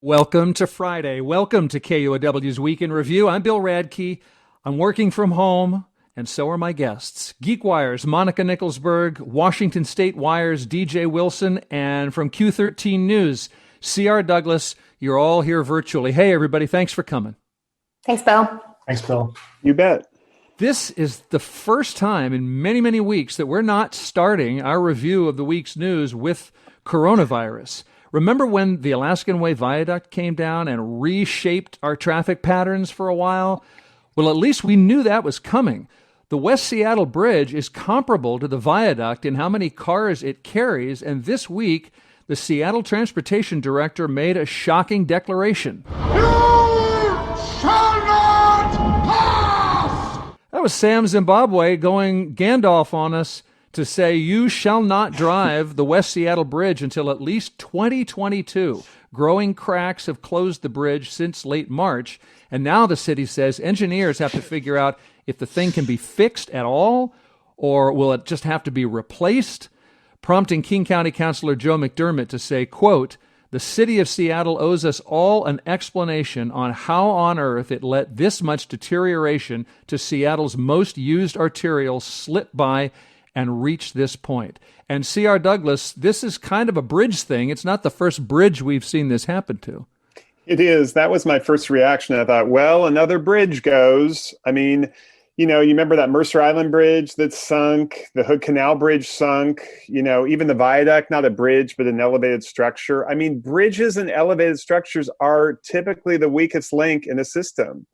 Welcome to Friday. Welcome to KUOW's Week in Review. I'm Bill Radke. I'm working from home, and so are my guests. GeekWire's Monica Nickelsburg, Washington State Wire's DJ Wilson, and from Q13 News, C.R. Douglas. You're all here virtually. Hey, everybody. Thanks for coming. Thanks, Bill. Thanks, Bill. You bet. This is the first time in many, many weeks that we're not starting our review of the week's news with coronavirus. Remember when the Alaskan Way Viaduct came down and reshaped our traffic patterns for a while? Well, at least we knew that was coming. The West Seattle Bridge is comparable to the viaduct in how many cars it carries, and this week, the Seattle Transportation Director made a shocking declaration. You shall not pass! That was Sam Zimbabwe going Gandalf on us to say you shall not drive the West Seattle Bridge until at least 2022. Growing cracks have closed the bridge since late March, and now the city says engineers have to figure out if the thing can be fixed at all, or will it just have to be replaced, prompting King County Councilor Joe McDermott to say, quote, "The city of Seattle owes us all an explanation on how on earth it let this much deterioration to Seattle's most used arterial slip by and reach this point." And C.R. Douglas, this is kind of a bridge thing. It's not the first bridge we've seen this happen to. It is. That was my first reaction. I thought, well, another bridge goes. I mean, you remember that Mercer Island Bridge that sunk, the Hood Canal Bridge sunk, even the viaduct, not a bridge, but an elevated structure. I mean, bridges and elevated structures are typically the weakest link in a system.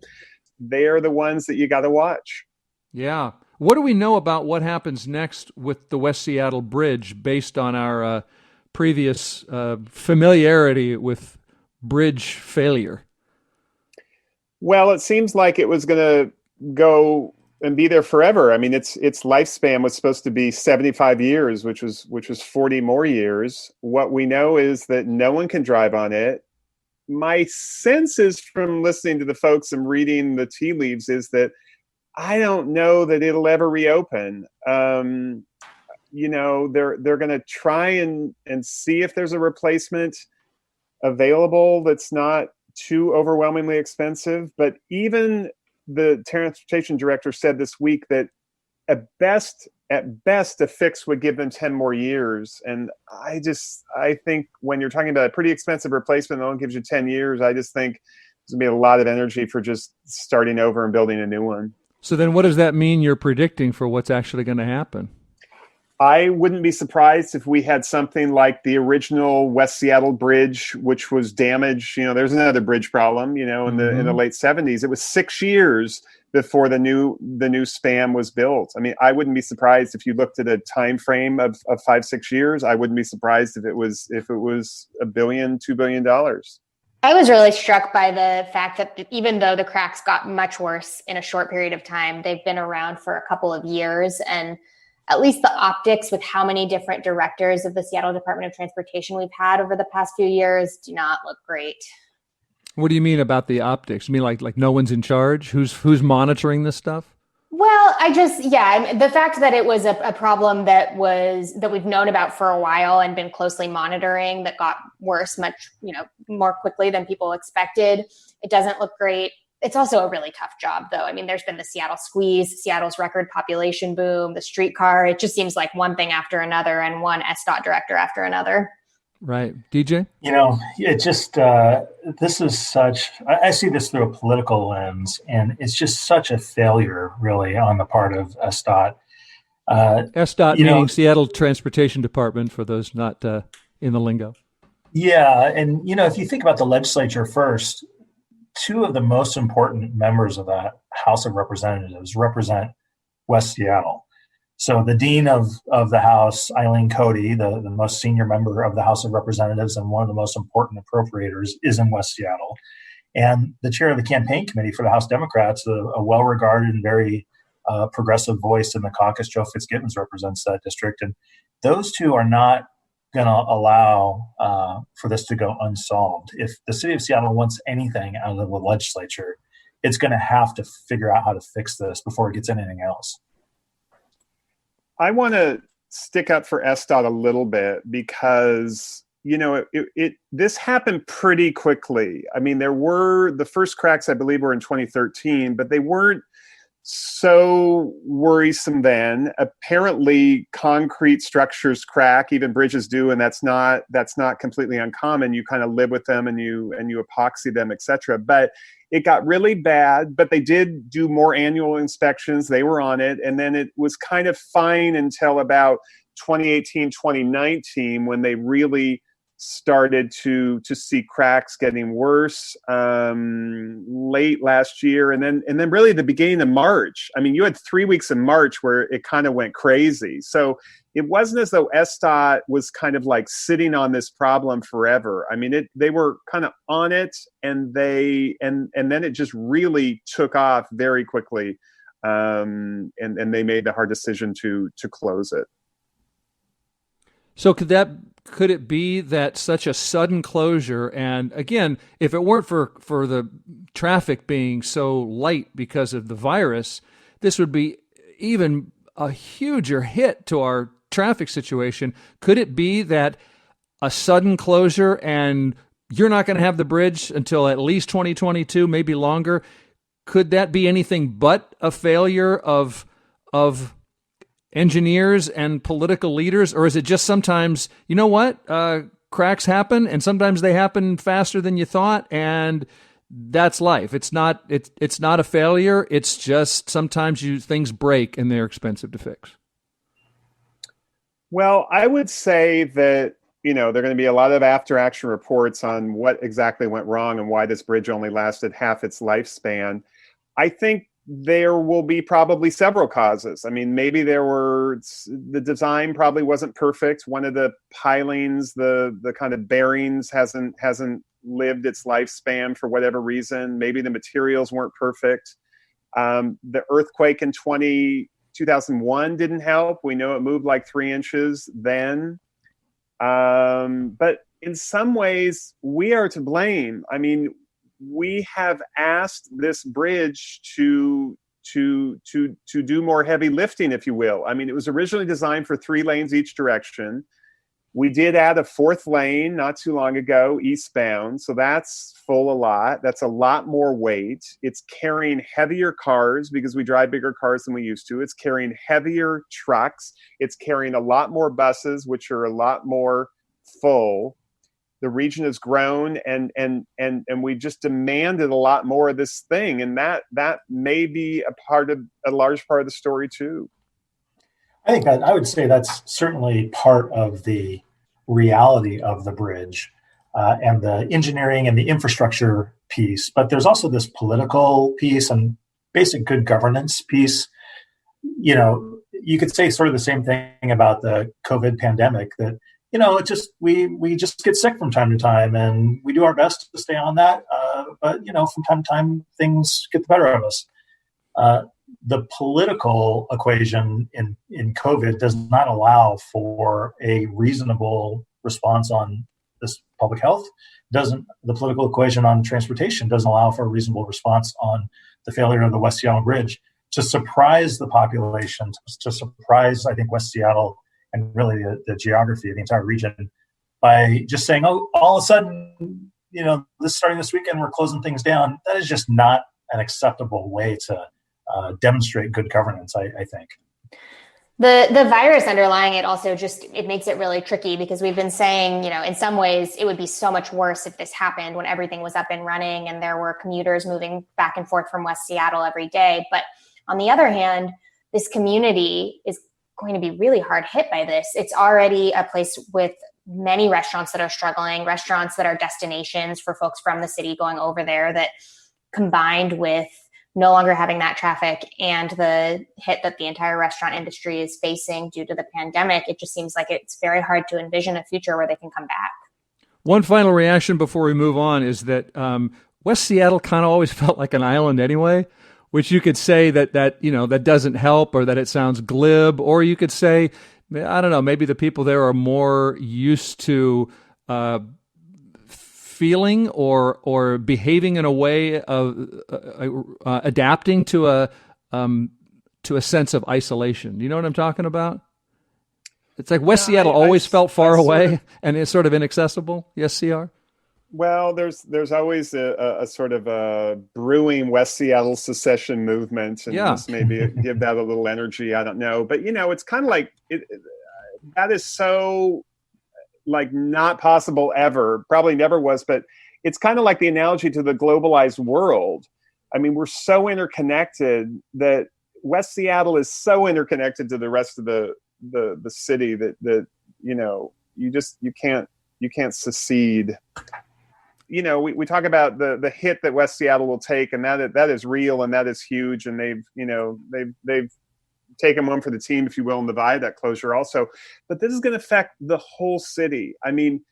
They are the ones that you got to watch. Yeah. What do we know about what happens next with the West Seattle Bridge based on our previous familiarity with bridge failure? Well, it seems like it was going to go and be there forever. I mean, its lifespan was supposed to be 75 years, which was 40 more years. What we know is that no one can drive on it. My sense is from listening to the folks and reading the tea leaves is that I don't know that it'll ever reopen. They're going to try and see if there's a replacement available that's not too overwhelmingly expensive. But even the transportation director said this week that at best, a fix would give them 10 more years. And I think when you're talking about a pretty expensive replacement that only gives you 10 years, I just think there's going to be a lot of energy for just starting over and building a new one. So then what does that mean you're predicting for what's actually going to happen? I wouldn't be surprised if we had something like the original West Seattle Bridge, which was damaged. There's another bridge problem, in the late 70s. It was 6 years before the new span was built. I mean, I wouldn't be surprised if you looked at a time frame of 5-6 years. I wouldn't be surprised if it was $1 billion, $2 billion. I was really struck by the fact that even though the cracks got much worse in a short period of time, they've been around for a couple of years. And at least the optics with how many different directors of the Seattle Department of Transportation we've had over the past few years do not look great. What do you mean about the optics? You mean like no one's in charge? Who's monitoring this stuff? Well, the fact that it was a problem that we've known about for a while and been closely monitoring that got worse much, more quickly than people expected. It doesn't look great. It's also a really tough job, though. I mean, there's been the Seattle squeeze, Seattle's record population boom, the streetcar. It just seems like one thing after another and one SDOT director after another. Right. DJ? It just, this is such, I see this through a political lens, and it's just such a failure, really, on the part of SDOT. SDOT meaning Seattle Transportation Department, for those not in the lingo. Yeah. And, if you think about the legislature first, two of the most important members of that House of Representatives represent West Seattle. So the dean of the House, Eileen Cody, the most senior member of the House of Representatives and one of the most important appropriators, is in West Seattle. And the chair of the campaign committee for the House Democrats, a well-regarded and very progressive voice in the caucus, Joe Fitzgibbons, represents that district. And those two are not going to allow for this to go unsolved. If the city of Seattle wants anything out of the legislature, it's going to have to figure out how to fix this before it gets anything else. I want to stick up for SDOT a little bit because this happened pretty quickly. I mean, there were the first cracks, I believe, were in 2013, but they weren't so worrisome then. Apparently, concrete structures crack, even bridges do, and that's not completely uncommon. You kind of live with them and you epoxy them, etc. But it got really bad, but they did do more annual inspections. They were on it, and then it was kind of fine until about 2018, 2019, when they really started to see cracks getting worse late last year, and then really the beginning of March. I mean, you had 3 weeks in March where it kind of went crazy. So it wasn't as though SDOT was kind of like sitting on this problem forever. I mean, they were kind of on it, and then it just really took off very quickly, and they made the hard decision to close it. So could it be that such a sudden closure, and again, if it weren't for the traffic being so light because of the virus, this would be even a huger hit to our traffic situation? Could it be that a sudden closure and you're not going to have the bridge until at least 2022, maybe longer? Could that be anything but a failure of engineers and political leaders, or is it just sometimes, you know what, cracks happen, and sometimes they happen faster than you thought, and that's life? It's not a failure. It's just sometimes things break and they're expensive to fix. Well, I would say that there are going to be a lot of after-action reports on what exactly went wrong and why this bridge only lasted half its lifespan. I think there will be probably several causes. I mean, maybe the design probably wasn't perfect. One of the pilings, the kind of bearings hasn't lived its lifespan for whatever reason. Maybe the materials weren't perfect. The earthquake in 2001 didn't help. We know it moved like 3 inches then. But in some ways, we are to blame. I mean, we have asked this bridge to do more heavy lifting, if you will. I mean, it was originally designed for 3 lanes each direction. We did add a 4th lane not too long ago, eastbound. So that's full a lot. That's a lot more weight. It's carrying heavier cars because we drive bigger cars than we used to. It's carrying heavier trucks. It's carrying a lot more buses, which are a lot more full. The region has grown, and we just demanded a lot more of this thing, and that may be a large part of the story too. I think I would say that's certainly part of the reality of the bridge and the engineering and the infrastructure piece. But there's also this political piece and basic good governance piece. You could say sort of the same thing about the COVID pandemic, that it just we just get sick from time to time, and we do our best to stay on that. But from time to time, things get the better of us. The political equation in COVID does not allow for a reasonable response on this public health. The political equation on transportation doesn't allow for a reasonable response on the failure of the West Seattle Bridge to surprise the population, to surprise, I think, West Seattle and really the geography of the entire region by just saying, oh, all of a sudden, starting this weekend, we're closing things down. That is just not an acceptable way to demonstrate good governance, I think. The virus underlying it also it makes it really tricky, because we've been saying, in some ways it would be so much worse if this happened when everything was up and running and there were commuters moving back and forth from West Seattle every day. But on the other hand, this community is going to be really hard hit by this. It's already a place with many restaurants that are struggling, restaurants that are destinations for folks from the city going over there, that combined with no longer having that traffic and the hit that the entire restaurant industry is facing due to the pandemic, it just seems like it's very hard to envision a future where they can come back. One final reaction before we move on is that West Seattle kind of always felt like an island anyway, which you could say that doesn't help, or that it sounds glib, or you could say, I don't know, maybe the people there are more used to feeling or behaving in a way of adapting to a sense of isolation. You know what I'm talking about? It's like West Seattle always felt far away and it's sort of inaccessible. Yes, CR? Well, there's always a sort of a brewing West Seattle secession movement, and just maybe give that a little energy. I don't know, but it's kind of like that is so like not possible ever, probably never was, but it's kind of like the analogy to the globalized world. I mean, we're so interconnected that West Seattle is so interconnected to the rest of the city that you can't secede. We talk about the hit that West Seattle will take, and that is real and that is huge. And they've taken one for the team, if you will, in the viaduct closure also. But this is going to affect the whole city. I mean,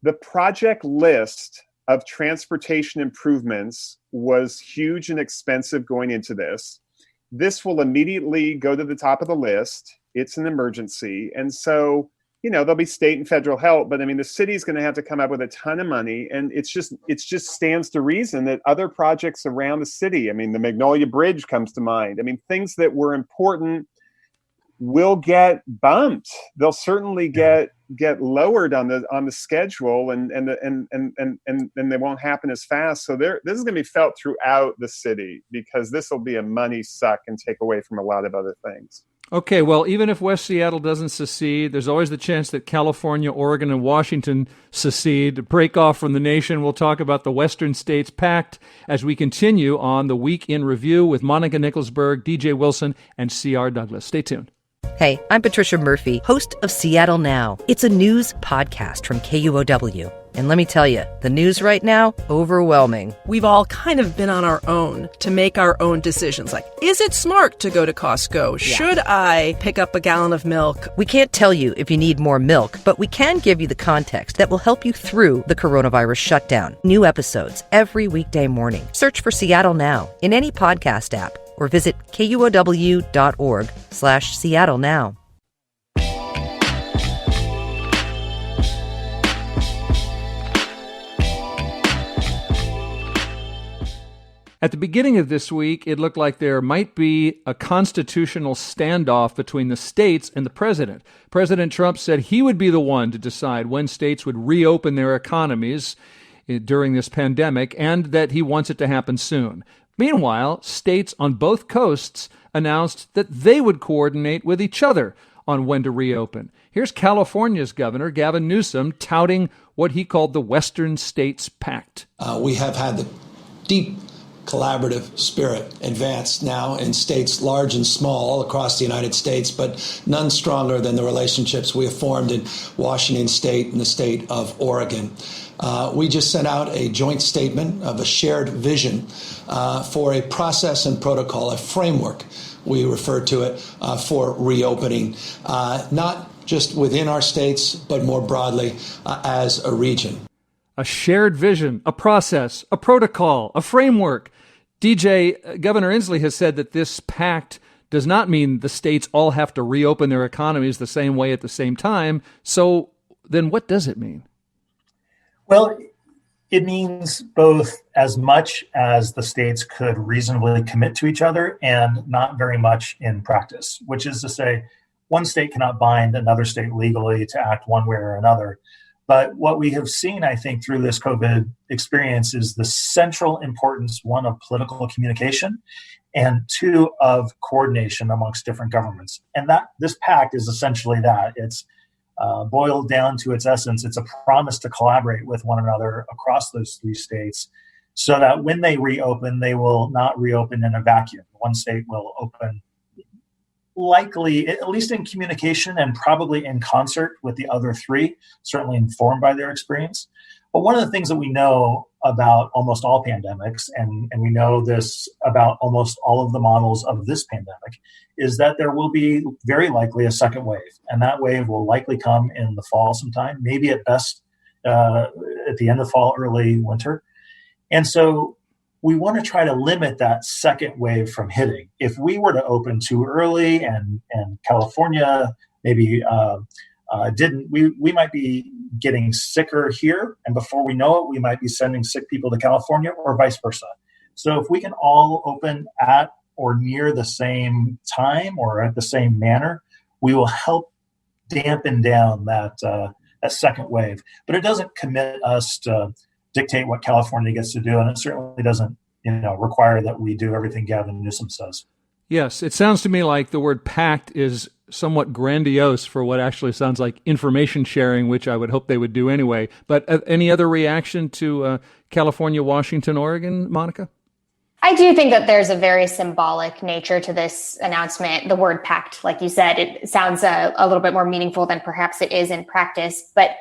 the project list of transportation improvements was huge and expensive going into this. This will immediately go to the top of the list. It's an emergency. And so, there'll be state and federal help, but I mean, the city's going to have to come up with a ton of money. And it just stands to reason that other projects around the city, I mean, the Magnolia Bridge comes to mind. I mean, things that were important will get bumped. They'll certainly get lowered on the schedule, and they won't happen as fast. So this is going to be felt throughout the city, because this will be a money suck and take away from a lot of other things. Okay, well, even if West Seattle doesn't secede, there's always the chance that California, Oregon, and Washington secede, break off from the nation. We'll talk about the Western States Pact as we continue on the Week in Review with Monica Nickelsburg, DJ Wilson, and C.R. Douglas. Stay tuned. Hey, I'm Patricia Murphy, host of Seattle Now. It's a news podcast from KUOW. And let me tell you, the news right now, overwhelming. We've all kind of been on our own to make our own decisions. Like, is it smart to go to Costco? Yeah. Should I pick up a gallon of milk? We can't tell you if you need more milk, but we can give you the context that will help you through the coronavirus shutdown. New episodes every weekday morning. Search for Seattle Now in any podcast app or visit KUOW.org/Seattle Now. At the beginning of this week, it looked like there might be a constitutional standoff between the states and the president. President Trump said he would be the one to decide when states would reopen their economies during this pandemic, and that he wants it to happen soon. Meanwhile, states on both coasts announced that they would coordinate with each other on when to reopen. Here's California's Governor, Gavin Newsom, touting what he called the Western States Pact. We have had the deep collaborative spirit advanced now in states large and small all across the United States, but none stronger than the relationships we have formed in Washington State and the state of Oregon. We just sent out a joint statement of a shared vision for a process and protocol, a framework, we refer to it, for reopening, not just within our states, but more broadly as a region. A shared vision, a process, a protocol, a framework. DJ, Governor Inslee has said that this pact does not mean the states all have to reopen their economies the same way at the same time. So then what does it mean? Well, it means both as much as the states could reasonably commit to each other and not very much in practice, which is to say one state cannot bind another state legally to act one way or another. But what we have seen, I think, through this COVID experience is the central importance, one, of political communication, and two, of coordination amongst different governments. And that this pact is essentially that. It's boiled down to its essence. It's a promise to collaborate with one another across those three states so that when they reopen, they will not reopen in a vacuum. One state will open likely, at least in communication and probably in concert with the other three, certainly informed by their experience. But one of the things that we know about almost all pandemics, and we know this about almost all of the models of this pandemic, is that there will be very likely a second wave. And that wave will likely come in the fall sometime, maybe at best at the end of fall, early winter. And so we want to try to limit that second wave from hitting. If we were to open too early and California maybe didn't, we might be getting sicker here, and before we know it, we might be sending sick people to California, or vice versa. So if we can all open at or near the same time or at the same manner, we will help dampen down that second wave. But it doesn't commit us to dictate what California gets to do, and it certainly doesn't require that we do everything Gavin Newsom says. Yes, it sounds to me like the word pact is somewhat grandiose for what actually sounds like information sharing, which I would hope they would do anyway. But any other reaction to California, Washington, Oregon, Monica? I do think that there's a very symbolic nature to this announcement. The word pact, like you said, it sounds a little bit more meaningful than perhaps it is in practice. But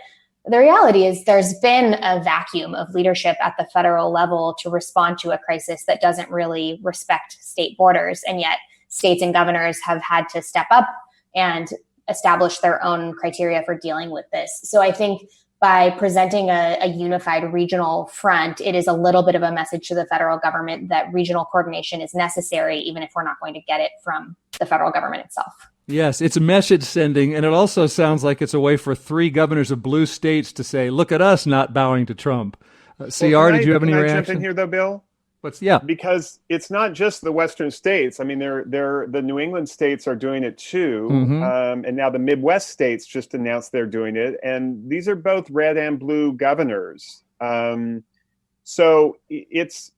the reality is there's been a vacuum of leadership at the federal level to respond to a crisis that doesn't really respect state borders. And yet states and governors have had to step up and establish their own criteria for dealing with this. So I think by presenting a unified regional front, it is a little bit of a message to the federal government that regional coordination is necessary, even if we're not going to get it from the federal government itself. Yes, it's a message sending, and it also sounds like it's a way for 3 governors of blue states to say, look at us not bowing to Trump. CR, did you have any reaction? Can I jump in here, though, Bill? Because it's not just the Western states. I mean, the New England states are doing it too. Mm-hmm. And now the Midwest states just announced they're doing it. And these are both red and blue governors. So it's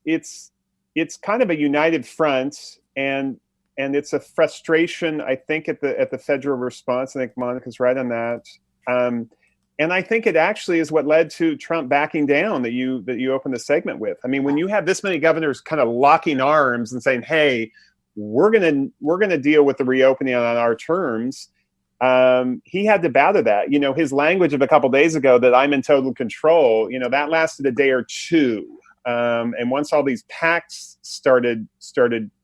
kind of a united front, and it's a frustration, I think, at the federal response. I think Monica's right on that. And I think it actually is what led to Trump backing down that you opened the segment with. I mean, when you have this many governors kind of locking arms and saying, "Hey, we're gonna deal with the reopening on our terms," he had to bow to that. His language of a couple of days ago that I'm in total control. That lasted a day or two, and once all these pacts started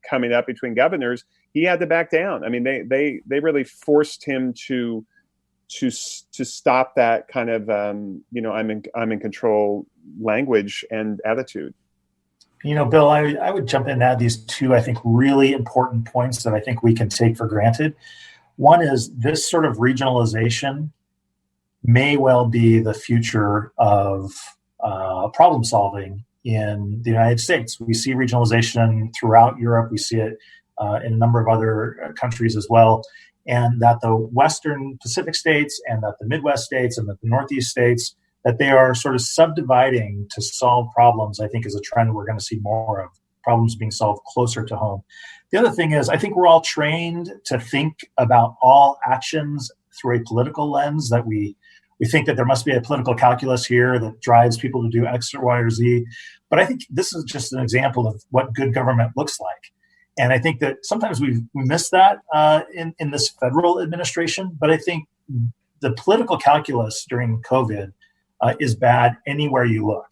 coming up between governors, he had to back down. I mean, they really forced him to stop that kind of I'm in control language and attitude. Bill, I would jump in and add these 2, I think, really important points that I think we can take for granted. One is this sort of regionalization may well be the future of problem solving in the United States. We see regionalization throughout Europe. We see it in a number of other countries as well. And that the Western Pacific states and that the Midwest states and that the Northeast states, that they are sort of subdividing to solve problems, I think is a trend we're going to see more of, problems being solved closer to home. The other thing is, I think we're all trained to think about all actions through a political lens, that we think that there must be a political calculus here that drives people to do X or Y or Z. But I think this is just an example of what good government looks like. And I think that sometimes we miss that in this federal administration. But I think the political calculus during COVID is bad anywhere you look.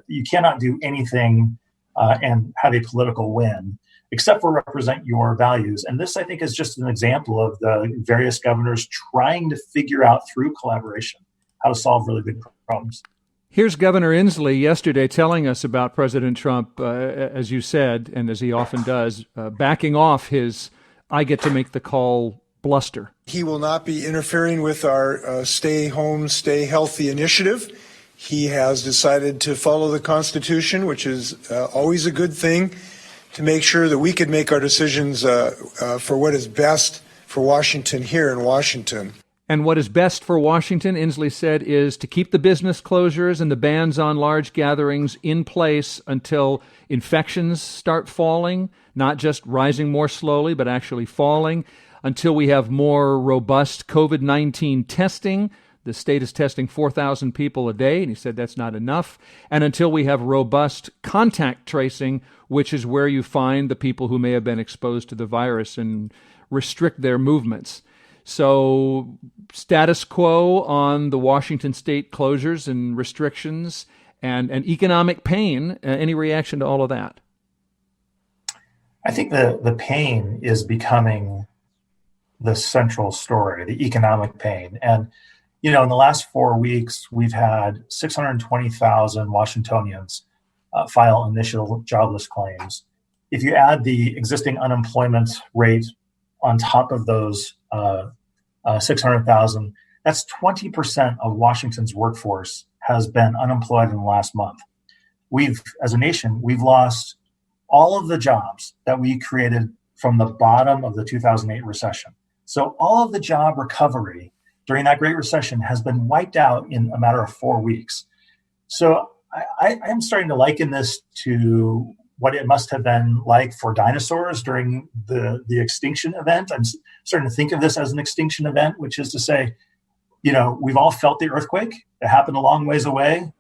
You cannot do anything and have a political win except for represent your values. And this, I think, is just an example of the various governors trying to figure out through collaboration how to solve really big problems. Here's Governor Inslee yesterday telling us about President Trump, as you said, and as he often does, backing off his "I get to make the call" bluster. He will not be interfering with our Stay Home, Stay Healthy initiative. He has decided to follow the Constitution, which is always a good thing, to make sure that we could make our decisions for what is best for Washington here in Washington. And what is best for Washington, Inslee said, is to keep the business closures and the bans on large gatherings in place until infections start falling, not just rising more slowly, but actually falling, until we have more robust COVID-19 testing. The state is testing 4,000 people a day, and he said that's not enough. And until we have robust contact tracing, which is where you find the people who may have been exposed to the virus and restrict their movements. So status quo on the Washington state closures and restrictions and economic pain. Any reaction to all of that? I think the pain is becoming the central story, the economic pain. And, in the last 4 weeks, we've had 620,000 Washingtonians file initial jobless claims. If you add the existing unemployment rate on top of those 600,000, that's 20% of Washington's workforce has been unemployed in the last month. As a nation, we've lost all of the jobs that we created from the bottom of the 2008 recession. So all of the job recovery during that Great Recession has been wiped out in a matter of 4 weeks. So I am starting to liken this to what it must have been like for dinosaurs during the extinction event. I'm starting to think of this as an extinction event, which is to say, we've all felt the earthquake. It happened a long ways away.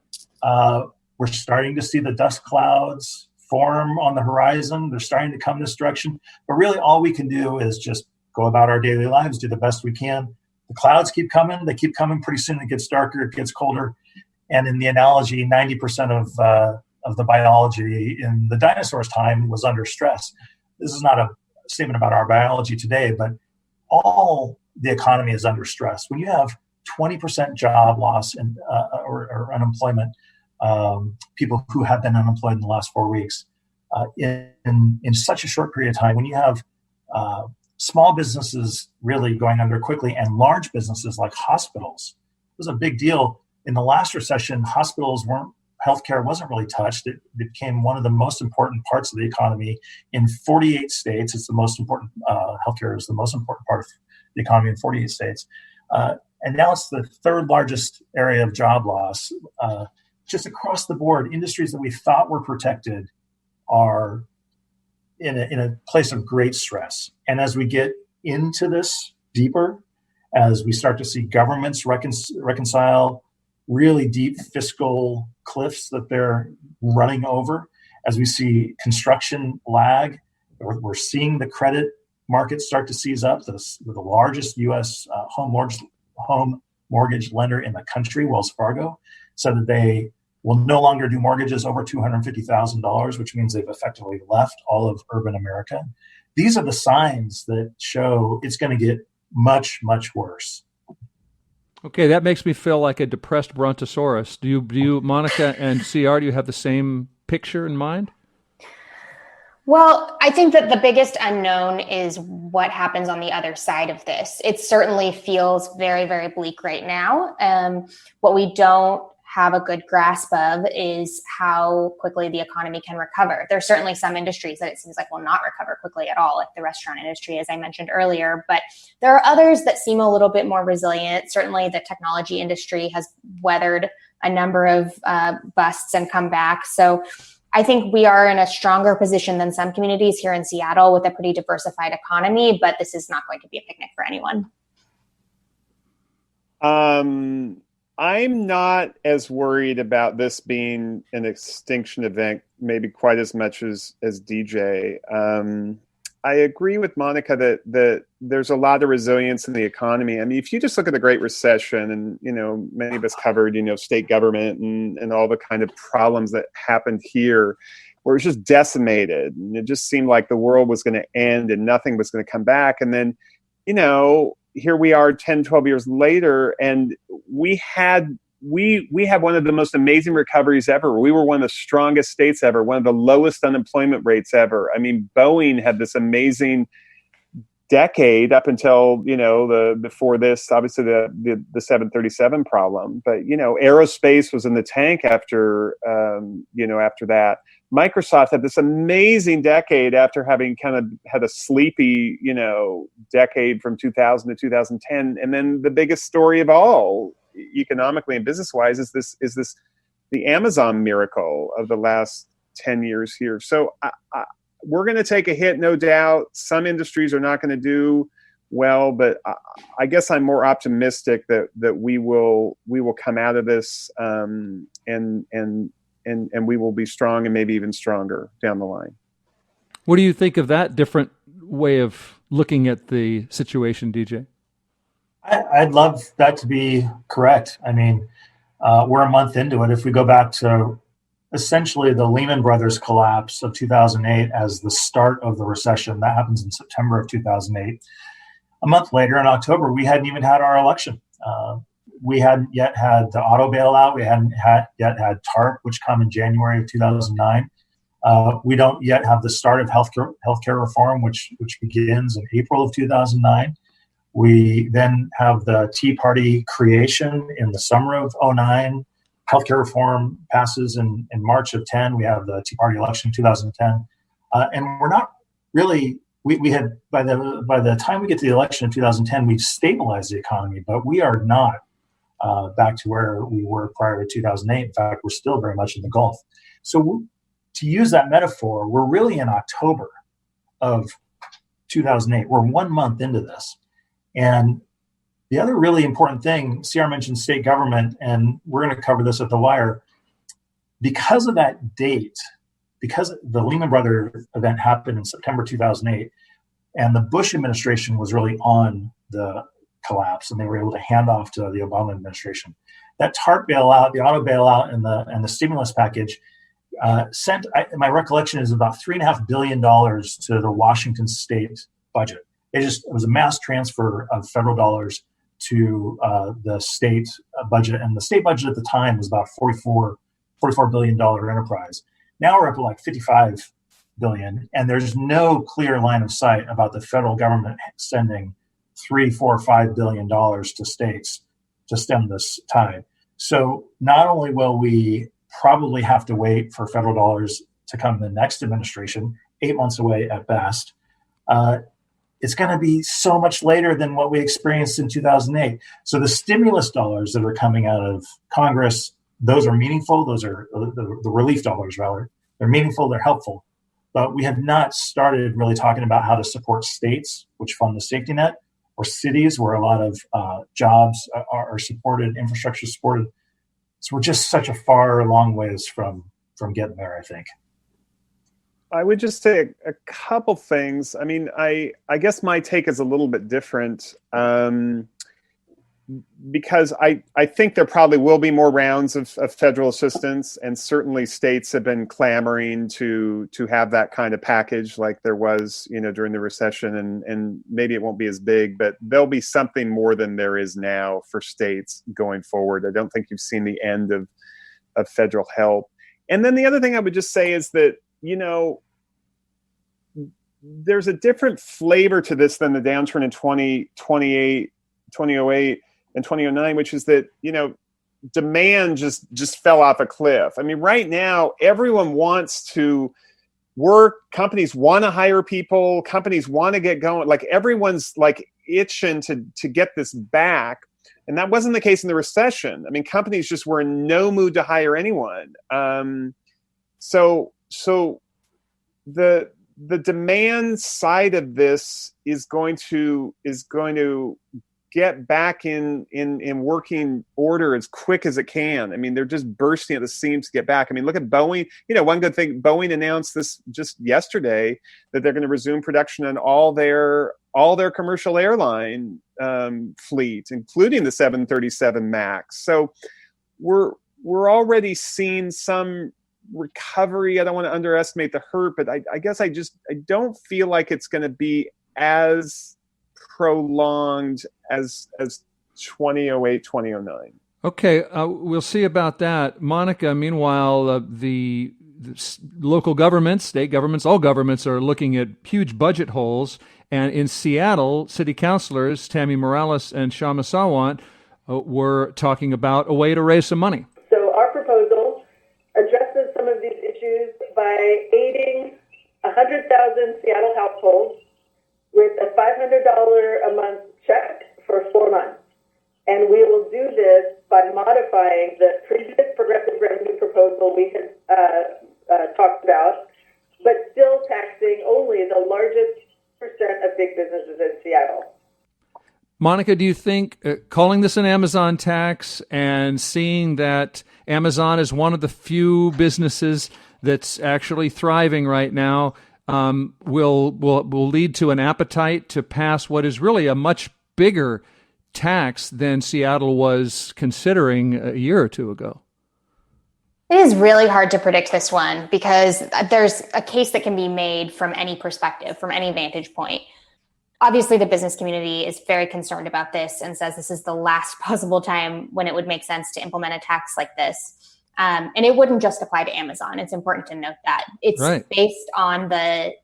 We're starting to see the dust clouds form on the horizon. They're starting to come this direction. But really all we can do is just go about our daily lives, do the best we can. The clouds keep coming. They keep coming. Pretty soon it gets darker, it gets colder. And in the analogy, 90% of the biology in the dinosaurs' time was under stress. This is not a statement about our biology today, but all the economy is under stress. When you have 20% job loss and or unemployment, people who have been unemployed in the last 4 weeks, in such a short period of time, when you have small businesses really going under quickly and large businesses like hospitals, it was a big deal. In the last recession, healthcare wasn't really touched. It became one of the most important parts of the economy in 48 states. It's the most important, healthcare is the most important part of the economy in 48 states. And now it's the third largest area of job loss. Just across the board, industries that we thought were protected are in a place of great stress. And as we get into this deeper, as we start to see governments reconcile really deep fiscal cliffs that they're running over, as we see construction lag, we're seeing the credit markets start to seize up. The largest U.S. home mortgage lender in the country, Wells Fargo, said that they will no longer do mortgages over $250,000, which means they've effectively left all of urban America. These are the signs that show it's going to get much, much worse. Okay, that makes me feel like a depressed brontosaurus. Do you, Monica and CR, do you have the same picture in mind? Well, I think that the biggest unknown is what happens on the other side of this. It certainly feels very, very bleak right now. What we don't have a good grasp of is how quickly the economy can recover. There's certainly some industries that it seems like will not recover quickly at all, like the restaurant industry, as I mentioned earlier. But there are others that seem a little bit more resilient. Certainly the technology industry has weathered a number of busts and come back. So I think we are in a stronger position than some communities here in Seattle with a pretty diversified economy, but this is not going to be a picnic for anyone. I'm not as worried about this being an extinction event, maybe quite as much as DJ. I agree with Monica that there's a lot of resilience in the economy. I mean, if you just look at the Great Recession and, many of us covered, state government and all the kind of problems that happened here, where it was just decimated and it just seemed like the world was going to end and nothing was going to come back. And then, here we are 10, 12 years later, and we have one of the most amazing recoveries ever. We were one of the strongest states ever, one of the lowest unemployment rates ever. I mean, Boeing had this amazing decade up until, before this, obviously the 737 problem. But, aerospace was in the tank after that. Microsoft had this amazing decade after having kind of had a sleepy, decade from 2000 to 2010. And then the biggest story of all, economically and business-wise, is the Amazon miracle of the last 10 years here. So we're going to take a hit, no doubt. Some industries are not going to do well, but I guess I'm more optimistic that we will come out of this and we will be strong and maybe even stronger down the line. What do you think of that different way of looking at the situation, DJ? I'd love that to be correct. I mean, we're a month into it. If we go back to essentially the Lehman Brothers collapse of 2008 as the start of the recession, that happens in September of 2008. A month later, in October, we hadn't even had our election. We hadn't yet had the auto bailout. We hadn't yet had TARP, which came in January of 2009. We don't yet have the start of healthcare reform, which begins in April of 2009. We then have the Tea Party creation in the summer of 2009. Healthcare reform passes in March of 10. We have the Tea Party election in 2010. And we're not really we had by the time we get to the election in 2010, we've stabilized the economy, but we are not back to where we were prior to 2008. In fact, we're still very much in the Gulf. So to use that metaphor, we're really in October of 2008. We're 1 month into this. And the other really important thing, CR mentioned state government, and we're going to cover this at the wire. Because of that date, because the Lehman Brothers event happened in September 2008, and the Bush administration was really on the collapse, and they were able to hand off to the Obama administration. That TARP bailout, the auto bailout, and the stimulus package sent, my recollection is about $3.5 billion to the Washington state budget. It was a mass transfer of federal dollars to the state budget, and the state budget at the time was about $44 billion enterprise. Now we're up to like $55 billion, and there's no clear line of sight about the federal government sending $3, $4, $5 billion to states to stem this tide. So not only will we probably have to wait for federal dollars to come in the next administration, 8 months away at best, it's going to be so much later than what we experienced in 2008. So the stimulus dollars that are coming out of Congress, those are meaningful. Those are the relief dollars, rather. They're meaningful, they're helpful. But we have not started really talking about how to support states, which fund the safety net, or cities where a lot of jobs are supported, infrastructure supported. So we're just such a long ways from getting there, I think. I would just say a couple things. I mean, I guess my take is a little bit different because I think there probably will be more rounds of federal assistance, and certainly states have been clamoring to have that kind of package like there was, during the recession, and maybe it won't be as big, but there'll be something more than there is now for states going forward. I don't think you've seen the end of federal help. And then the other thing I would just say is that, there's a different flavor to this than the downturn in 2008 and 2009, which is that, demand just fell off a cliff. I mean, right now, everyone wants to work. Companies want to hire people. Companies want to get going. Like, everyone's like itching to get this back. And that wasn't the case in the recession. I mean, companies just were in no mood to hire anyone. So the demand side of this is going to get back in working order as quick as it can. I mean, they're just bursting at the seams to get back. I mean, look at Boeing. One good thing, Boeing announced this just yesterday that they're going to resume production on all their commercial airline fleet, including the 737 MAX. So we're already seeing some recovery. I don't want to underestimate the hurt, but I guess I don't feel like it's going to be as prolonged as 2008, 2009. Okay, we'll see about that. Monica, meanwhile, the local governments, state governments, all governments are looking at huge budget holes. And in Seattle, city councilors Tammy Morales and Shama Sawant were talking about a way to raise some money. So our proposal addresses some of these issues by aiding 100,000 Seattle households with a $500 a month check for 4 months. And we will do this by modifying the previous progressive revenue proposal we had talked about, but still taxing only the largest percent of big businesses in Seattle. Monica, do you think calling this an Amazon tax and seeing that Amazon is one of the few businesses that's actually thriving right now will lead to an appetite to pass what is really a much bigger tax than Seattle was considering a year or two ago? It is really hard to predict this one because there's a case that can be made from any perspective, from any vantage point. Obviously, the business community is very concerned about this and says this is the last possible time when it would make sense to implement a tax like this. And it wouldn't just apply to Amazon. It's important to note that. It's right. Based on the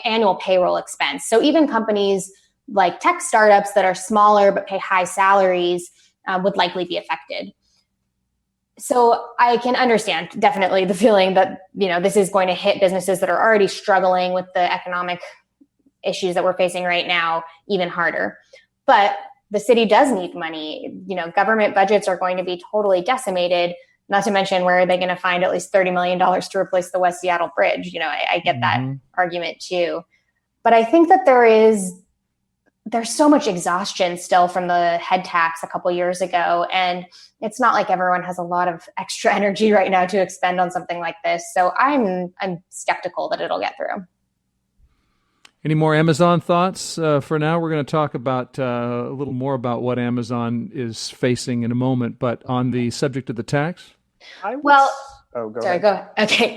annual payroll expense. So even companies like tech startups that are smaller but pay high salaries would likely be affected. So I can understand definitely the feeling that, this is going to hit businesses that are already struggling with the economic issues that we're facing right now even harder. But the city does need money. Government budgets are going to be totally decimated, not to mention where are they going to find at least $30 million to replace the West Seattle Bridge? I get that argument too. But I think that there's so much exhaustion still from the head tax a couple years ago. And it's not like everyone has a lot of extra energy right now to expend on something like this. So I'm skeptical that it'll get through. Any more Amazon thoughts? For now, we're going to talk about a little more about what Amazon is facing in a moment. But on the subject of the tax? Go ahead. Okay.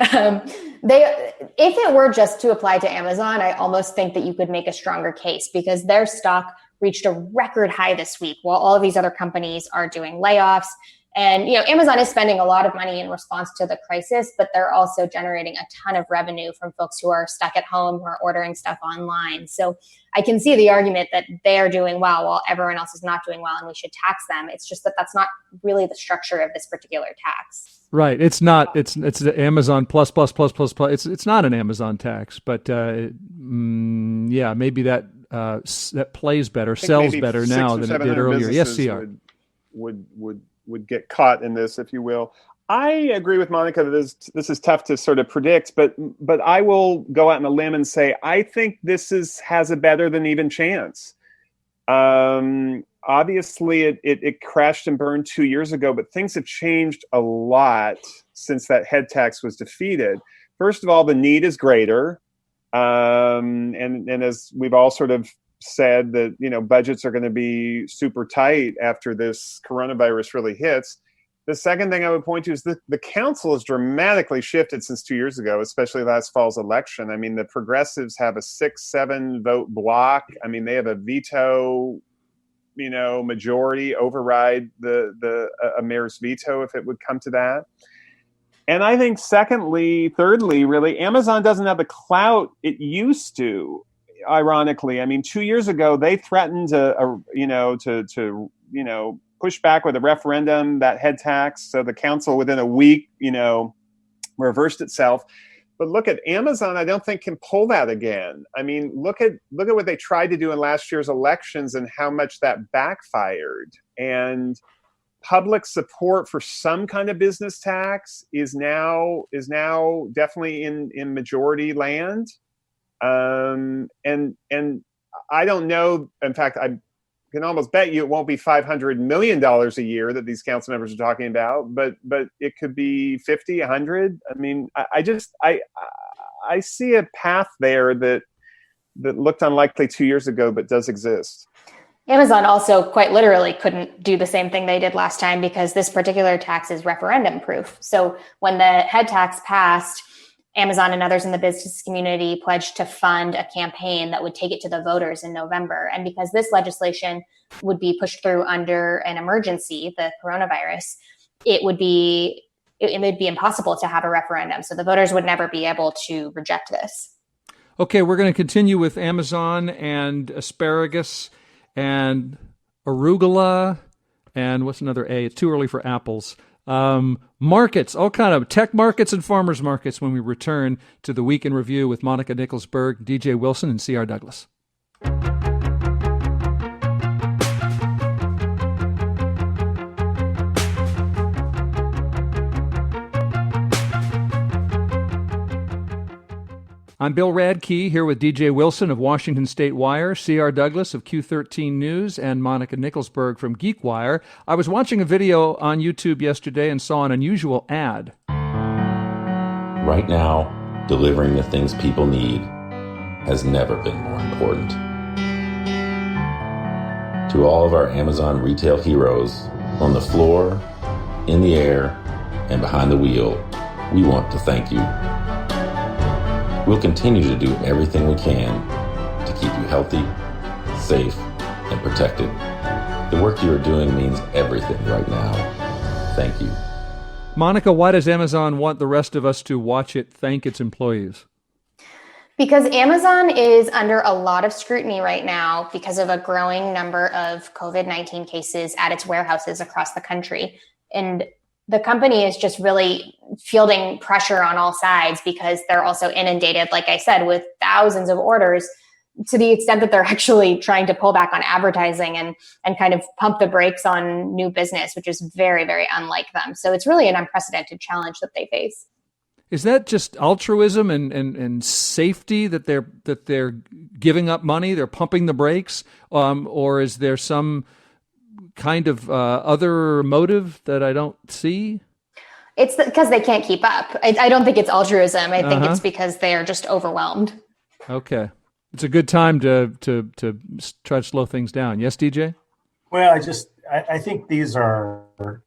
If it were just to apply to Amazon, I almost think that you could make a stronger case because their stock reached a record high this week while all of these other companies are doing layoffs. And, Amazon is spending a lot of money in response to the crisis, but they're also generating a ton of revenue from folks who are stuck at home, who are ordering stuff online. So I can see the argument that they are doing well while everyone else is not doing well and we should tax them. It's just that that's not really the structure of this particular tax. Right. It's not. It's the Amazon plus. It's not an Amazon tax, but maybe that plays better, sells better now than it did earlier. Yes, CR would get caught in this, if you will. I agree with Monica that this is tough to sort of predict, but I will go out on a limb and say I think this has a better than even chance. Obviously, it crashed and burned 2 years ago, but things have changed a lot since that head tax was defeated. First of all, the need is greater, and as we've all sort of said that budgets are going to be super tight after this coronavirus really hits. The second thing I would point to is the council has dramatically shifted since 2 years ago, especially last fall's election. I mean, the progressives have a 6-7 vote block. I mean, they have a veto, majority override a mayor's veto if it would come to that. And I think thirdly, really, Amazon doesn't have the clout it used to. Ironically, I mean, 2 years ago they threatened to push back with a referendum that head tax. So the council within a week, reversed itself. But look at Amazon. I don't think can pull that again. I mean, look at what they tried to do in last year's elections and how much that backfired. And public support for some kind of business tax is now definitely in majority land. And I don't know. In fact, I can almost bet you it won't be $500 million a year that these council members are talking about, but it could be 50, 100. I mean, I see a path there that looked unlikely 2 years ago, but does exist. Amazon also quite literally couldn't do the same thing they did last time because this particular tax is referendum proof. So when the head tax passed, Amazon and others in the business community pledged to fund a campaign that would take it to the voters in November. And because this legislation would be pushed through under an emergency, the coronavirus, it would be impossible to have a referendum. So the voters would never be able to reject this. Okay, we're going to continue with Amazon and asparagus and arugula and what's another A? It's too early for apples. Markets, all kind of tech markets and farmers markets when we return to the Week in Review with Monica Nickelsburg, DJ Wilson, and C.R. Douglas. I'm Bill Radke here with DJ Wilson of Washington State Wire, C.R. Douglas of Q13 News, and Monica Nickelsburg from GeekWire. I was watching a video on YouTube yesterday and saw an unusual ad. Right now, delivering the things people need has never been more important. To all of our Amazon retail heroes, on the floor, in the air, and behind the wheel, we want to thank you. We'll continue to do everything we can to keep you healthy, safe, and protected. The work you are doing means everything right now. Thank you. Monica, why does Amazon want the rest of us to watch it thank its employees? Because Amazon is under a lot of scrutiny right now because of a growing number of COVID-19 cases at its warehouses across the country. And the company is just really fielding pressure on all sides because they're also inundated, like I said, with thousands of orders to the extent that they're actually trying to pull back on advertising and kind of pump the brakes on new business, which is very, very unlike them. So it's really an unprecedented challenge that they face. Is that just altruism and safety that they're giving up money, they're pumping the brakes, or is there some kind of other motive that I don't see? It's because they can't keep up. I don't think it's altruism. I think it's because they are just overwhelmed. Okay. It's a good time to try to slow things down. Yes, DJ? Well, I think these are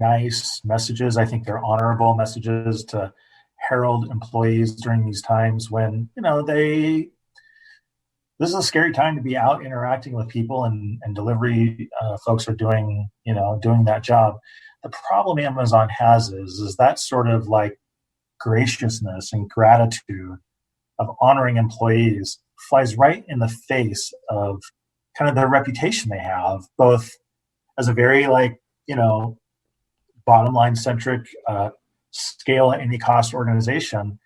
nice messages. I think they're honorable messages to herald employees during these times when, this is a scary time to be out interacting with people, and delivery folks are doing that job. The problem Amazon has is that sort of like graciousness and gratitude of honoring employees flies right in the face of kind of the reputation they have, both as a very bottom line centric, scale at any cost organization,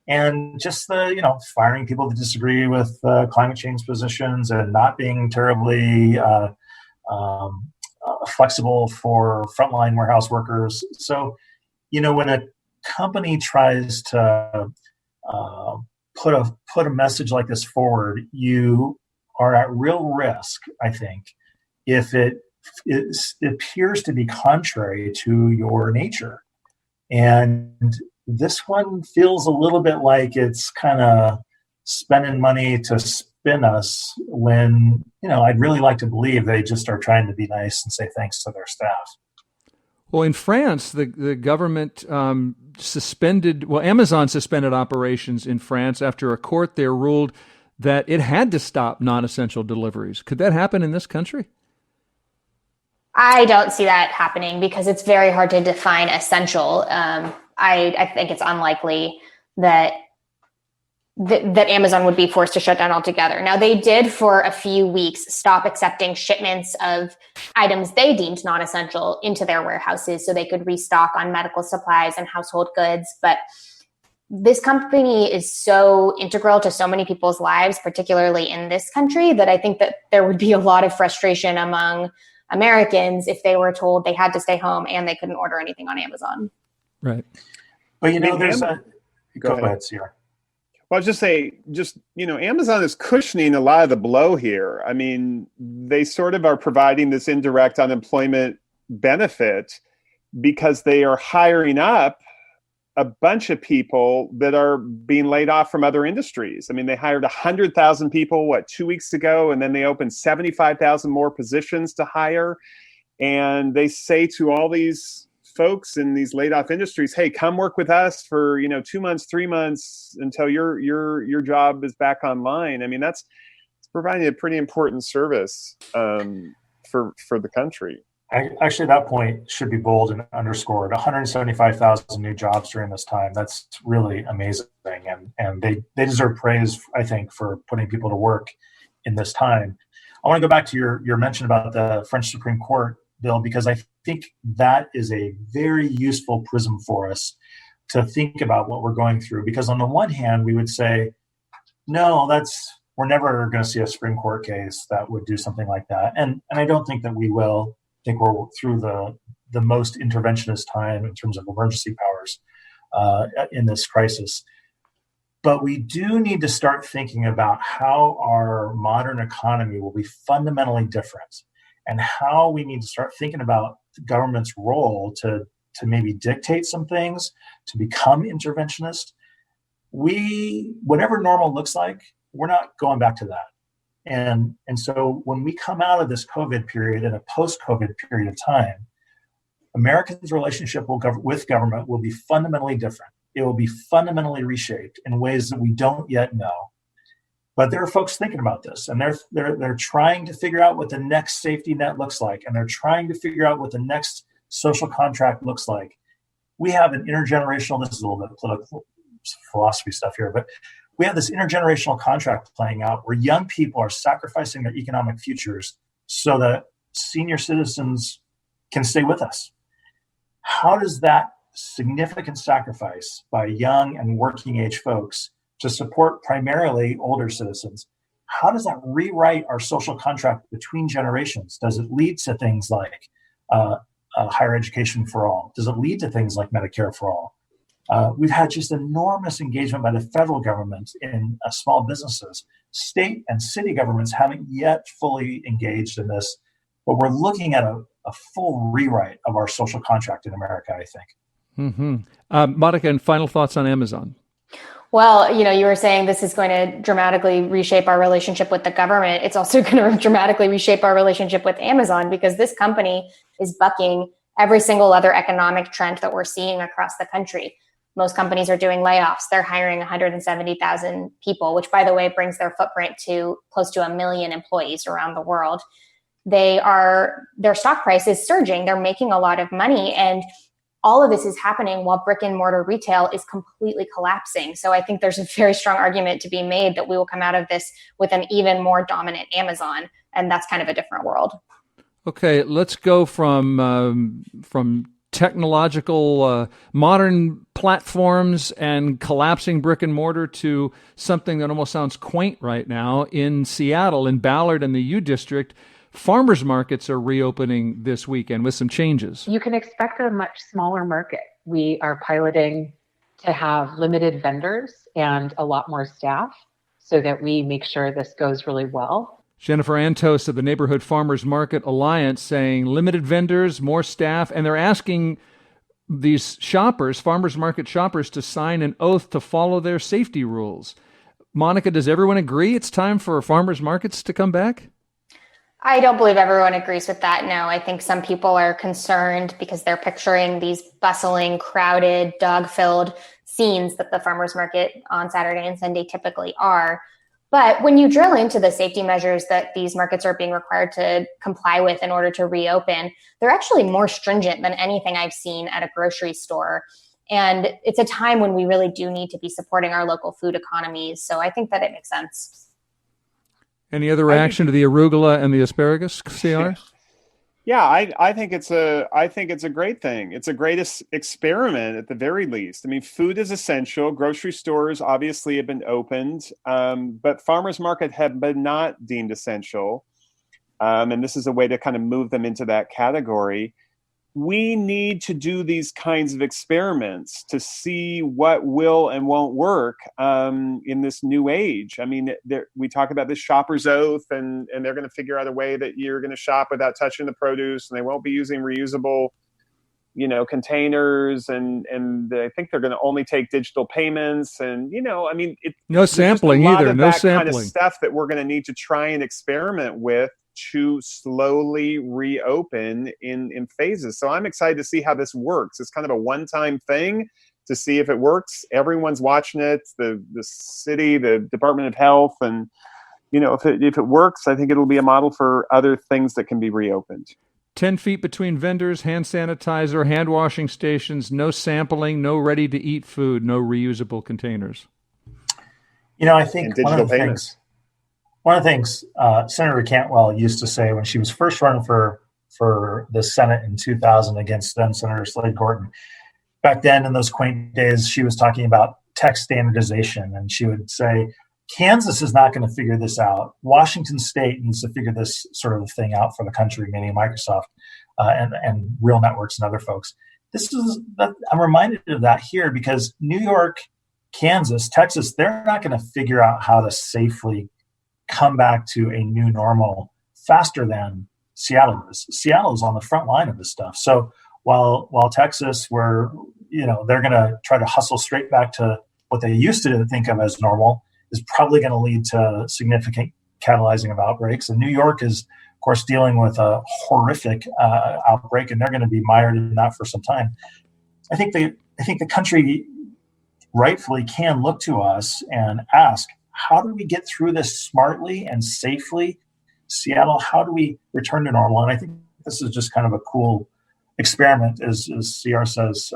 and just the firing people that disagree with climate change positions and not being terribly flexible for frontline warehouse workers. So, when a company tries to put a message like this forward, you are at real risk, I think, if it appears to be contrary to your nature. And this one feels a little bit like it's kind of spending money to spin us when, I'd really like to believe they just are trying to be nice and say thanks to their staff. Well, in France, the government Amazon suspended operations in France after a court there ruled that it had to stop non-essential deliveries. Could that happen in this country? I don't see that happening because it's very hard to define essential. I think it's unlikely that Amazon would be forced to shut down altogether. Now, they did for a few weeks stop accepting shipments of items they deemed non-essential into their warehouses so they could restock on medical supplies and household goods. But this company is so integral to so many people's lives, particularly in this country, that I think that there would be a lot of frustration among Americans if they were told they had to stay home and they couldn't order anything on Amazon. Right. But go ahead, Sierra. Well, I'll just say, Amazon is cushioning a lot of the blow here. I mean, they sort of are providing this indirect unemployment benefit because they are hiring up a bunch of people that are being laid off from other industries. I mean, they hired 100,000 people, 2 weeks ago, and then they opened 75,000 more positions to hire. And they say to all these folks in these laid off industries, hey, come work with us for 2 months, 3 months until your job is back online. I mean, it's providing a pretty important service for the country. Actually, that point should be bold and underscored. 175,000 new jobs during this time. That's really amazing. And they deserve praise, I think, for putting people to work in this time. I want to go back to your mention about the French Supreme Court, Bill, because I think that is a very useful prism for us to think about what we're going through. Because on the one hand, we would say, no, we're never going to see a Supreme Court case that would do something like that. And I don't think that we will. I think we're through the most interventionist time in terms of emergency powers in this crisis. But we do need to start thinking about how our modern economy will be fundamentally different, and how we need to start thinking about the government's role to maybe dictate some things, to become interventionist. Whatever normal looks like, we're not going back to that. And so when we come out of this COVID period and a post-COVID period of time, Americans' relationship with government will be fundamentally different. It will be fundamentally reshaped in ways that we don't yet know. But there are folks thinking about this, and they're trying to figure out what the next safety net looks like, and they're trying to figure out what the next social contract looks like. We have an intergenerational, this is a little bit of political philosophy stuff here, but we have this intergenerational contract playing out where young people are sacrificing their economic futures so that senior citizens can stay with us. How does that significant sacrifice by young and working age folks to support primarily older citizens, how does that rewrite our social contract between generations? Does it lead to things like higher education for all? Does it lead to things like Medicare for all? We've had just enormous engagement by the federal government in small businesses. State and city governments haven't yet fully engaged in this, but we're looking at a full rewrite of our social contract in America, I think. Mm-hmm. Monica, and final thoughts on Amazon. Well, you were saying this is going to dramatically reshape our relationship with the government. It's also going to dramatically reshape our relationship with Amazon, because this company is bucking every single other economic trend that we're seeing across the country. Most companies are doing layoffs. They're hiring 170,000 people, which, by the way, brings their footprint to close to 1 million employees around the world. Their stock price is surging. They're making a lot of money. And all of this is happening while brick and mortar retail is completely collapsing. So I think there's a very strong argument to be made that we will come out of this with an even more dominant Amazon. And that's kind of a different world. Okay, let's go from technological modern platforms and collapsing brick and mortar to something that almost sounds quaint right now. In Seattle, in Ballard and the U District, farmers markets are reopening this weekend with some changes. You can expect a much smaller market. We are piloting to have limited vendors and a lot more staff so that we make sure this goes really well. Jennifer Antos of the Neighborhood Farmers Market Alliance saying limited vendors, more staff, and they're asking these shoppers, farmers market shoppers, to sign an oath to follow their safety rules. Monica, does everyone agree it's time for farmers markets to come back? I don't believe everyone agrees with that. No, I think some people are concerned because they're picturing these bustling, crowded, dog-filled scenes that the farmers market on Saturday and Sunday typically are. But when you drill into the safety measures that these markets are being required to comply with in order to reopen, they're actually more stringent than anything I've seen at a grocery store. And it's a time when we really do need to be supporting our local food economies. So I think that it makes sense. Any other reaction to the arugula and the asparagus, CR? Yeah, I think it's a great thing. It's a great experiment at the very least. I mean, food is essential. Grocery stores obviously have been opened, but farmers market have been not deemed essential. And this is a way to kind of move them into that category. We need to do these kinds of experiments to see what will and won't work in this new age. I mean, we talk about this shopper's oath, and they're going to figure out a way that you're going to shop without touching the produce, and they won't be using reusable, containers, and I think they're going to only take digital payments, and I mean, no sampling either. No sampling. Kind of stuff that we're going to need to try and experiment with to slowly reopen in phases. So I'm excited to see how this works. It's kind of a one-time thing to see if it works. Everyone's watching it, the city, the Department of Health, and if it works, I think it'll be a model for other things that can be reopened. 10 feet between vendors, hand sanitizer, hand washing stations, no sampling, no ready-to-eat food, no reusable containers. I think one of the things Senator Cantwell used to say when she was first running for the Senate in 2000 against then Senator Slade Gorton, back then in those quaint days, she was talking about tech standardization, and she would say, Kansas is not going to figure this out. Washington State needs to figure this sort of thing out for the country, meaning Microsoft and Real Networks and other folks. I'm reminded of that here because New York, Kansas, Texas, they're not going to figure out how to safely come back to a new normal faster than Seattle is. Seattle is on the front line of this stuff. So while Texas, they're going to try to hustle straight back to what they used to think of as normal, is probably going to lead to significant catalyzing of outbreaks. And New York is, of course, dealing with a horrific outbreak, and they're going to be mired in that for some time. I think the country rightfully can look to us and ask, how do we get through this smartly and safely? Seattle, how do we return to normal? And I think this is just kind of a cool experiment, as CR says,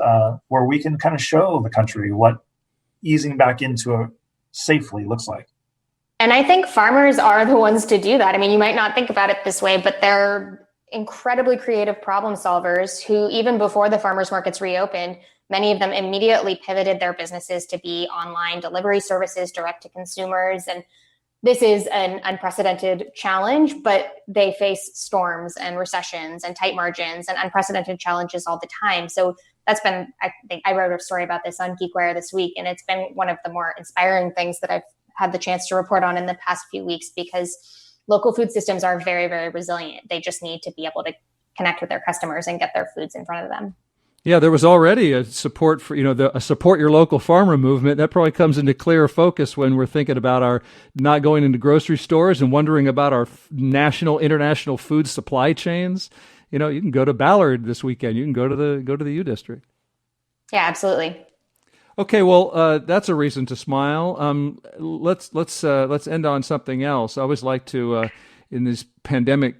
where we can kind of show the country what easing back into it safely looks like. And I think farmers are the ones to do that. I mean, you might not think about it this way, but they're incredibly creative problem solvers who, even before the farmers markets reopened, many of them immediately pivoted their businesses to be online delivery services direct to consumers. And this is an unprecedented challenge, but they face storms and recessions and tight margins and unprecedented challenges all the time. So that's been, I think I wrote a story about this on GeekWire this week, and it's been one of the more inspiring things that I've had the chance to report on in the past few weeks, because local food systems are very, very resilient. They just need to be able to connect with their customers and get their foods in front of them. Yeah, there was already a support for, a support your local farmer movement. That probably comes into clearer focus when we're thinking about our not going into grocery stores and wondering about our national, international food supply chains. You can go to Ballard this weekend. You can go to the U District. Yeah, absolutely. Okay, well, that's a reason to smile. Let's end on something else. I always like to, in these pandemic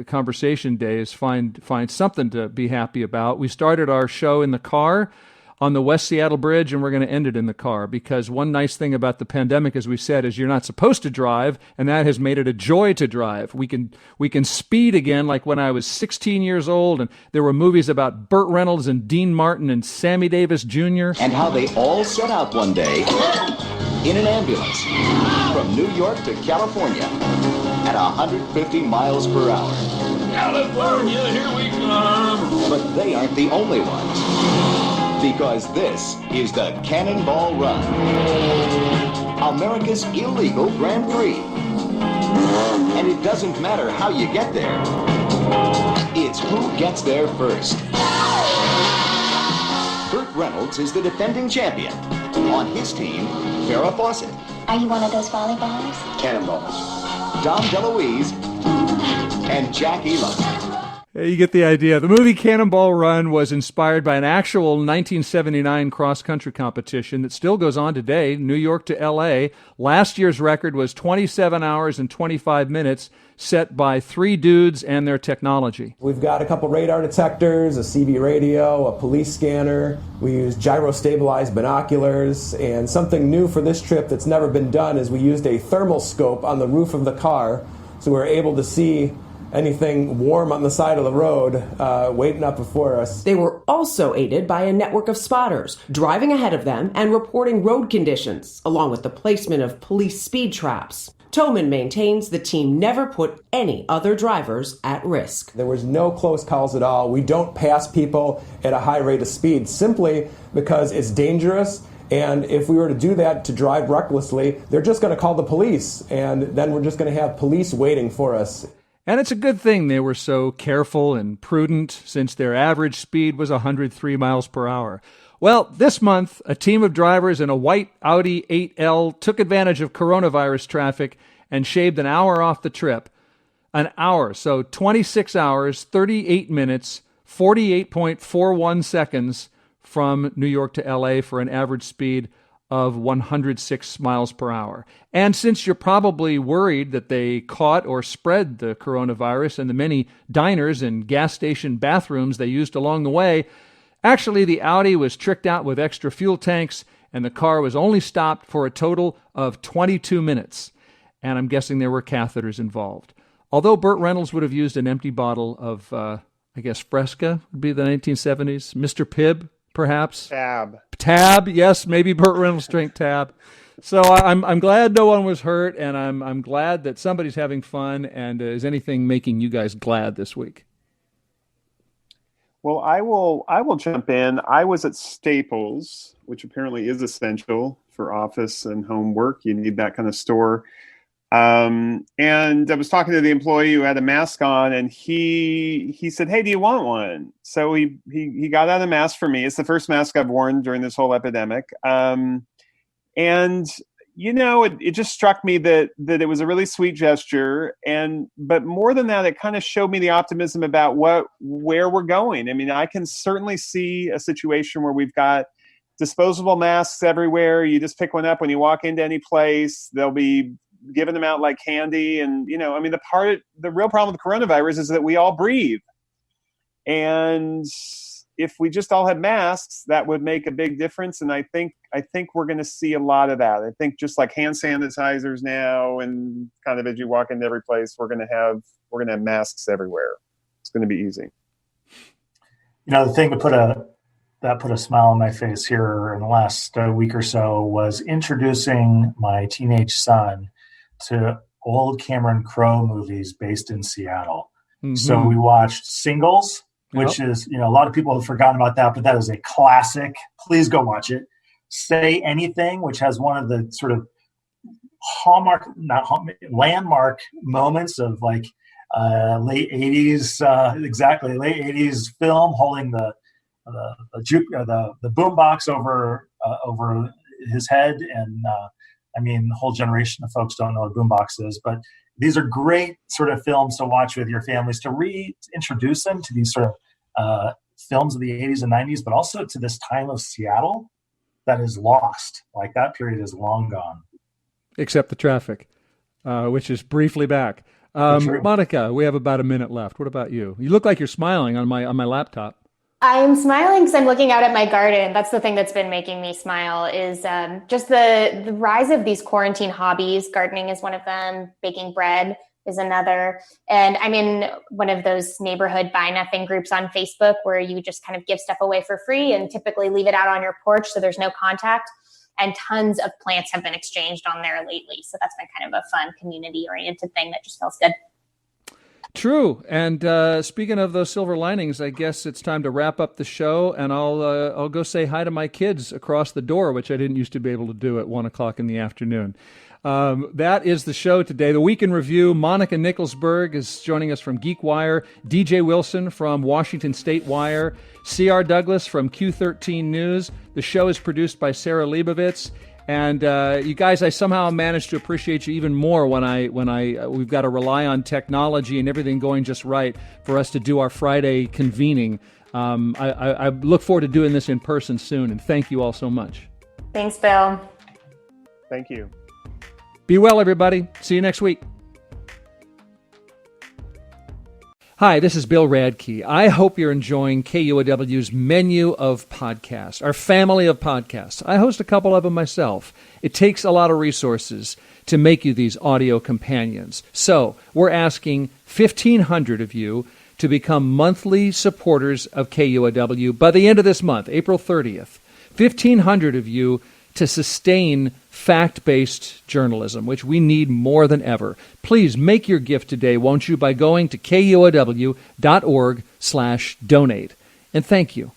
conversation days, find something to be happy about. We started our show in the car on the West Seattle Bridge, and we're going to end it in the car, because one nice thing about the pandemic, as we said, is you're not supposed to drive, and that has made it a joy to drive. We can speed again, like when I was 16 years old, and there were movies about Burt Reynolds and Dean Martin and Sammy Davis Jr. And how they all set out one day in an ambulance from New York to California at 150 miles per hour. California, here we come! But they aren't the only ones, because this is the Cannonball Run, America's illegal Grand Prix. And it doesn't matter how you get there, it's who gets there first. Burt Reynolds is the defending champion. On his team, Farrah Fawcett. Are you one of those volleyballers? Cannonballs. Dom DeLuise and Jack Elam. You get the idea. The movie Cannonball Run was inspired by an actual 1979 cross-country competition that still goes on today, New York to L.A. Last year's record was 27 hours and 25 minutes, set by three dudes and their technology. We've got a couple radar detectors, a CB radio, a police scanner. We use gyro-stabilized binoculars, and something new for this trip that's never been done is we used a thermal scope on the roof of the car, so we're able to see anything warm on the side of the road waiting up before us. They were also aided by a network of spotters driving ahead of them and reporting road conditions, along with the placement of police speed traps. Toman maintains the team never put any other drivers at risk. There was no close calls at all. We don't pass people at a high rate of speed simply because it's dangerous. And if we were to do that, to drive recklessly, they're just going to call the police. And then we're just going to have police waiting for us. And it's a good thing they were so careful and prudent, since their average speed was 103 miles per hour. Well, this month, a team of drivers in a white Audi 8L took advantage of coronavirus traffic and shaved an hour off the trip. An hour, so 26 hours, 38 minutes, 48.41 seconds from New York to LA for an average speed of 106 miles per hour. And since you're probably worried that they caught or spread the coronavirus in the many diners and gas station bathrooms they used along the way, actually the Audi was tricked out with extra fuel tanks, and the car was only stopped for a total of 22 minutes. And I'm guessing there were catheters involved. Although Burt Reynolds would have used an empty bottle of, Fresca, would be the 1970s. Mr. Pibb, perhaps. Tab, yes, maybe Burt Reynolds drank Tab. So I'm glad no one was hurt, and I'm glad that somebody's having fun. And is anything making you guys glad this week? Well, I will jump in. I was at Staples, which apparently is essential for office and home work. You need that kind of store. And I was talking to the employee who had a mask on, and he said, "Hey, do you want one?" So he got out a mask for me. It's the first mask I've worn during this whole epidemic. And it just struck me that it was a really sweet gesture. But more than that, it kind of showed me the optimism about where we're going. I mean, I can certainly see a situation where we've got disposable masks everywhere. You just pick one up when you walk into any place. They'll be giving them out like candy. And, the real problem with coronavirus is that we all breathe. And if we just all had masks, that would make a big difference. And I think we're going to see a lot of that. I think just like hand sanitizers now, and kind of as you walk into every place, we're going to have masks everywhere. It's going to be easy. The thing that put a smile on my face here in the last week or so was introducing my teenage son to old Cameron Crowe movies based in Seattle. Mm-hmm. So we watched Singles, which is, a lot of people have forgotten about that, but that is a classic. Please go watch it. Say Anything, which has one of the sort of landmark moments of like late 80s, late 80s film, holding the boombox over his head. And the whole generation of folks don't know what boombox is, but these are great sort of films to watch with your families, to reintroduce them to these sort of films of the 80s and 90s, but also to this time of Seattle that is lost. Like, that period is long gone. Except the traffic, which is briefly back. Monica, we have about a minute left. What about you? You look like you're smiling on my laptop. I'm smiling because I'm looking out at my garden. That's the thing that's been making me smile, is just the rise of these quarantine hobbies. Gardening is one of them. Baking bread is another. And I'm in one of those neighborhood buy nothing groups on Facebook where you just kind of give stuff away for free and typically leave it out on your porch so there's no contact. And tons of plants have been exchanged on there lately. So that's been kind of a fun community-oriented thing that just feels good. True. And speaking of those silver linings, I guess it's time to wrap up the show, and I'll go say hi to my kids across the door, which I didn't used to be able to do at 1:00 in the afternoon. That is the show today. The Week in Review. Monica Nickelsburg is joining us from GeekWire. DJ Wilson from Washington State Wire. C.R. Douglas from Q13 News. The show is produced by Sarah Leibovitz. And you guys, I somehow managed to appreciate you even more when we've got to rely on technology and everything going just right for us to do our Friday convening. I look forward to doing this in person soon, and thank you all so much. Thanks, Bill. Thank you. Be well, everybody. See you next week. Hi, this is Bill Radke. I hope you're enjoying KUOW's menu of podcasts, our family of podcasts. I host a couple of them myself. It takes a lot of resources to make you these audio companions. So we're asking 1,500 of you to become monthly supporters of KUOW by the end of this month, April 30th. 1,500 of you to sustain fact-based journalism, which we need more than ever. Please make your gift today, won't you, by going to KUOW.org/donate. And thank you.